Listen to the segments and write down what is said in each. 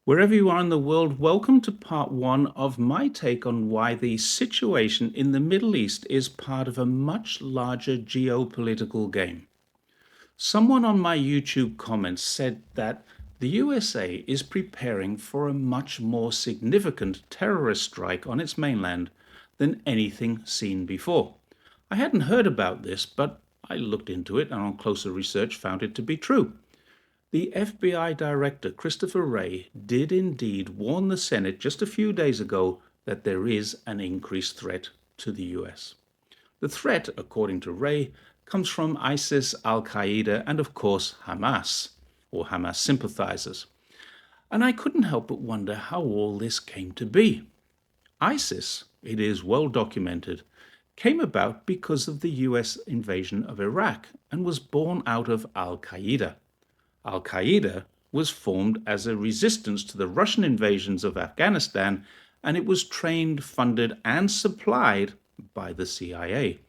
Wherever you are in the world, welcome to part one of my take on why the situation in the Middle East is part of a much larger geopolitical game. Someone on my YouTube comments said that the USA is preparing for a much more significant terrorist strike on its mainland than anything seen before. I hadn't heard about this, but I looked into it and on closer research found it to be true. The FBI Director, Christopher Wray, did indeed warn the Senate just a few days ago that there is an increased threat to the US. The threat, according to Wray, comes from ISIS, Al Qaeda, and of course Hamas, or Hamas sympathizers. And I couldn't help but wonder how all this came to be. ISIS, it is well documented, came about because of the US invasion of Iraq and was born out of Al Qaeda. Al Qaeda was formed as a resistance to the Russian invasions of Afghanistan, and it was trained, funded, and supplied by the CIA,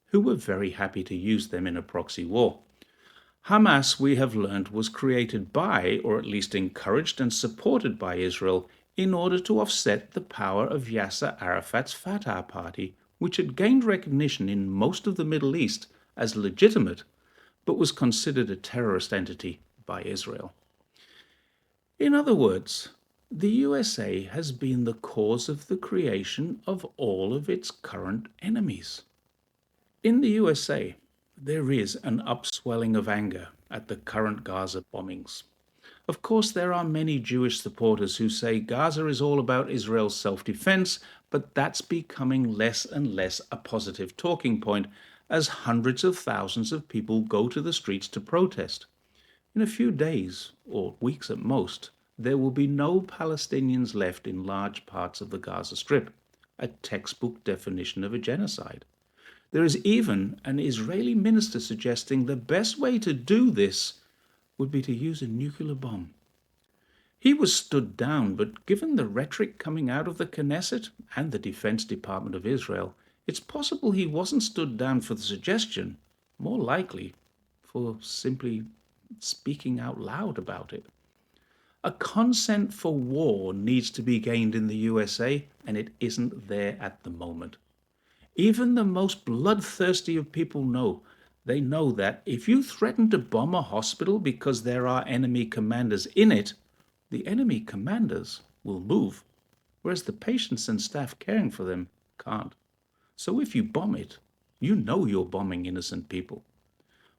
who were very happy to use them in a proxy war. Hamas, we have learned, was created by, or at least encouraged and supported by Israel in order to offset the power of Yasser Arafat's Fatah party, which had gained recognition in most of the Middle East as legitimate, but was considered a terrorist entity by Israel. In other words, the USA has been the cause of the creation of all of its current enemies. In the USA, there is an upswelling of anger at the current Gaza bombings. Of course, there are many Jewish supporters who say Gaza is all about Israel's self-defense, but that's becoming less and less a positive talking point as hundreds of thousands of people go to the streets to protest. In a few days, or weeks at most, there will be no Palestinians left in large parts of the Gaza Strip, a textbook definition of a genocide. There is even an Israeli minister suggesting the best way to do this would be to use a nuclear bomb. He was stood down, but given the rhetoric coming out of the Knesset and the Defense Department of Israel, it's possible he wasn't stood down for the suggestion, more likely for simply speaking out loud about it. A consent for war needs to be gained in the USA, and it isn't there at the moment. Even the most bloodthirsty of people know. They know that if you threaten to bomb a hospital because there are enemy commanders in it, the enemy commanders will move, whereas the patients and staff caring for them can't. So if you bomb it, you know you're bombing innocent people.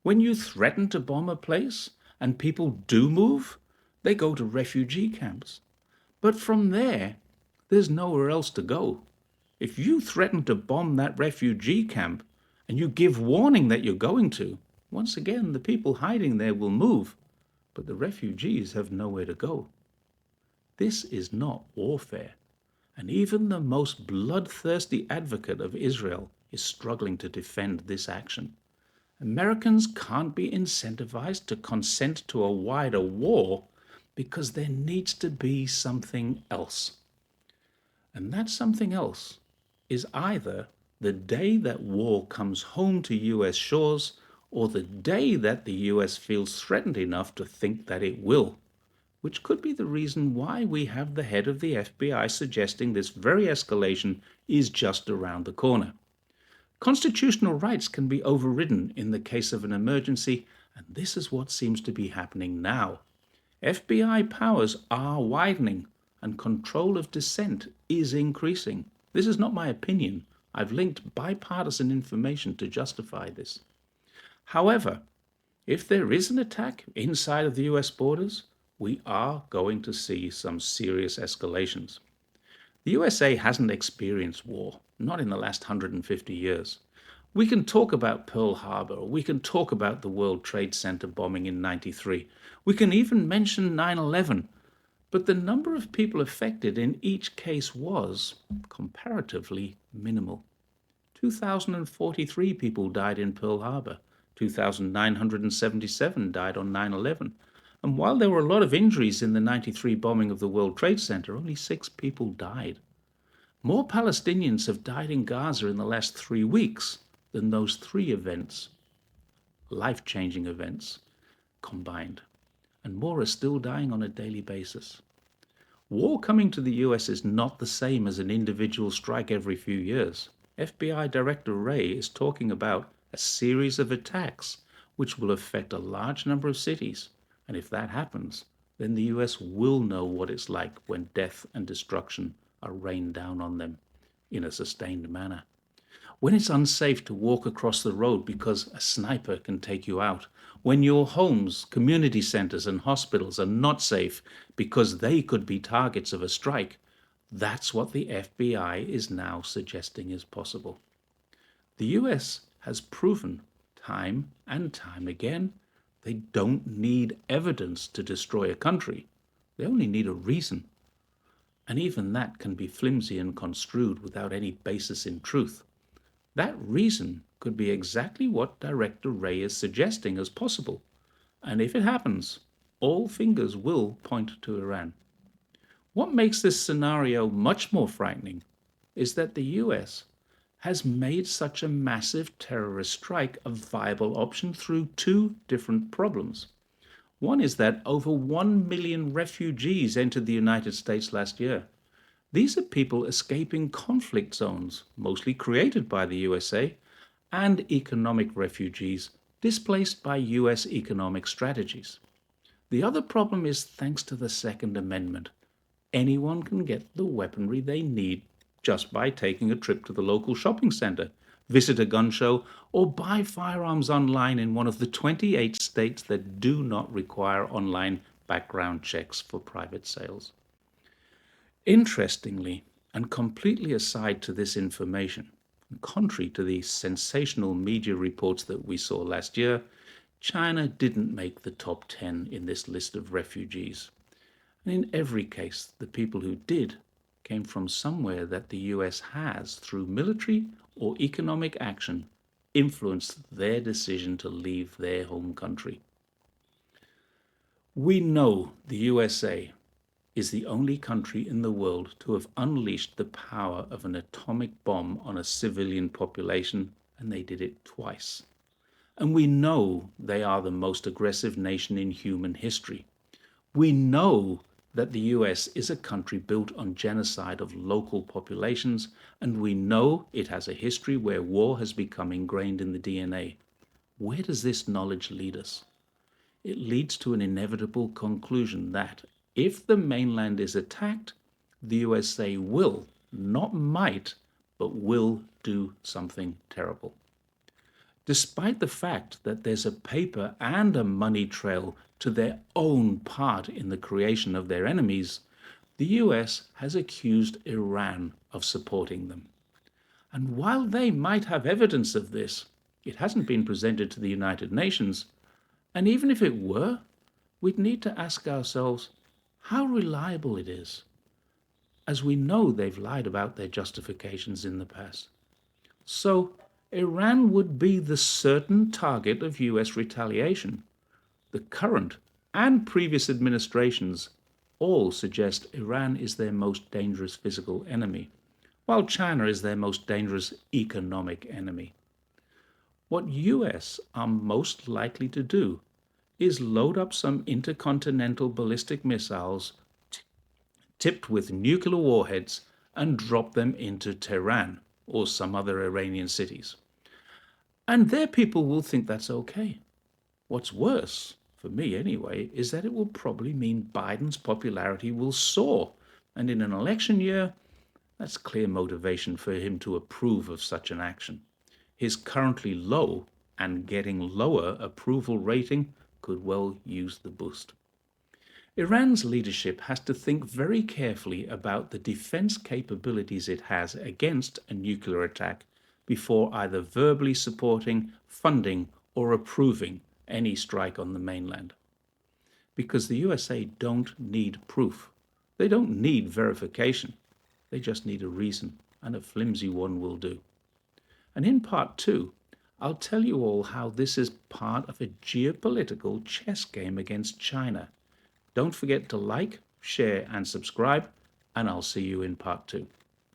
When you threaten to bomb a place and people do move, they go to refugee camps. But from there, there's nowhere else to go. If you threaten to bomb that refugee camp and you give warning that you're going to, once again, the people hiding there will move, but the refugees have nowhere to go. This is not warfare, and even the most bloodthirsty advocate of Israel is struggling to defend this action. Americans can't be incentivized to consent to a wider war because there needs to be something else. And that something else is either the day that war comes home to US shores or the day that the US feels threatened enough to think that it will, which could be the reason why we have the head of the FBI suggesting this very escalation is just around the corner. Constitutional rights can be overridden in the case of an emergency, and this is what seems to be happening now. FBI powers are widening, and control of dissent is increasing. This is not my opinion. I've linked bipartisan information to justify this. However, if there is an attack inside of the US borders, we are going to see some serious escalations. The USA hasn't experienced war, not in the last 150 years. We can talk about Pearl Harbor, or we can talk about the World Trade Center bombing in '93. We can even mention 9/11, but the number of people affected in each case was comparatively minimal. 2,043 people died in Pearl Harbor, 2,977 died on 9/11. And while there were a lot of injuries in the '93 bombing of the World Trade Center, only 6 people died. More Palestinians have died in Gaza in the last 3 weeks than those 3 events, life-changing events, combined. And more are still dying on a daily basis. War coming to the US is not the same as an individual strike every few years. FBI Director Wray is talking about a series of attacks which will affect a large number of cities. And if that happens, then the US will know what it's like when death and destruction are rained down on them in a sustained manner. When it's unsafe to walk across the road because a sniper can take you out. When your homes, community centers, and hospitals are not safe because they could be targets of a strike. That's what the FBI is now suggesting is possible. The US has proven time and time again they don't need evidence to destroy a country. They only need a reason. And even that can be flimsy and construed without any basis in truth. That reason could be exactly what Director Wray is suggesting as possible. And if it happens, all fingers will point to Iran. What makes this scenario much more frightening is that the US has made such a massive terrorist strike a viable option through two different problems. One is that over 1 million refugees entered the United States last year. These are people escaping conflict zones, mostly created by the USA, and economic refugees displaced by US economic strategies. The other problem is thanks to the Second Amendment. Anyone can get the weaponry they need just by taking a trip to the local shopping center, visit a gun show, or buy firearms online in one of the 28 states that do not require online background checks for private sales. Interestingly, and completely aside to this information, contrary to the sensational media reports that we saw last year, China didn't make the top 10 in this list of refugees. And in every case, the people who did came from somewhere that the US has, through military or economic action, influenced their decision to leave their home country. We know the USA is the only country in the world to have unleashed the power of an atomic bomb on a civilian population, and they did it twice. And we know they are the most aggressive nation in human history. We know that the US is a country built on genocide of local populations, and we know it has a history where war has become ingrained in the DNA. Where does this knowledge lead us? It leads to an inevitable conclusion that if the mainland is attacked, the USA will, not might, but will do something terrible. Despite the fact that there's a paper and a money trail to their own part in the creation of their enemies, the US has accused Iran of supporting them. And while they might have evidence of this, it hasn't been presented to the United Nations. And even if it were, we'd need to ask ourselves how reliable it is, as we know they've lied about their justifications in the past. So Iran would be the certain target of US retaliation. The current and previous administrations all suggest Iran is their most dangerous physical enemy, while China is their most dangerous economic enemy. What US are most likely to do is load up some intercontinental ballistic missiles tipped with nuclear warheads and drop them into Tehran or some other Iranian cities. And their people will think that's okay. What's worse, for me anyway, is that it will probably mean Biden's popularity will soar. And in an election year, that's clear motivation for him to approve of such an action. His currently low and getting lower approval rating could well use the boost. Iran's leadership has to think very carefully about the defense capabilities it has against a nuclear attack before either verbally supporting, funding, or approving any strike on the mainland. Because the USA don't need proof. They don't need verification. They just need a reason, and a flimsy one will do. And in part 2, I'll tell you all how this is part of a geopolitical chess game against China. Don't forget to like, share, and subscribe, and I'll see you in part 2.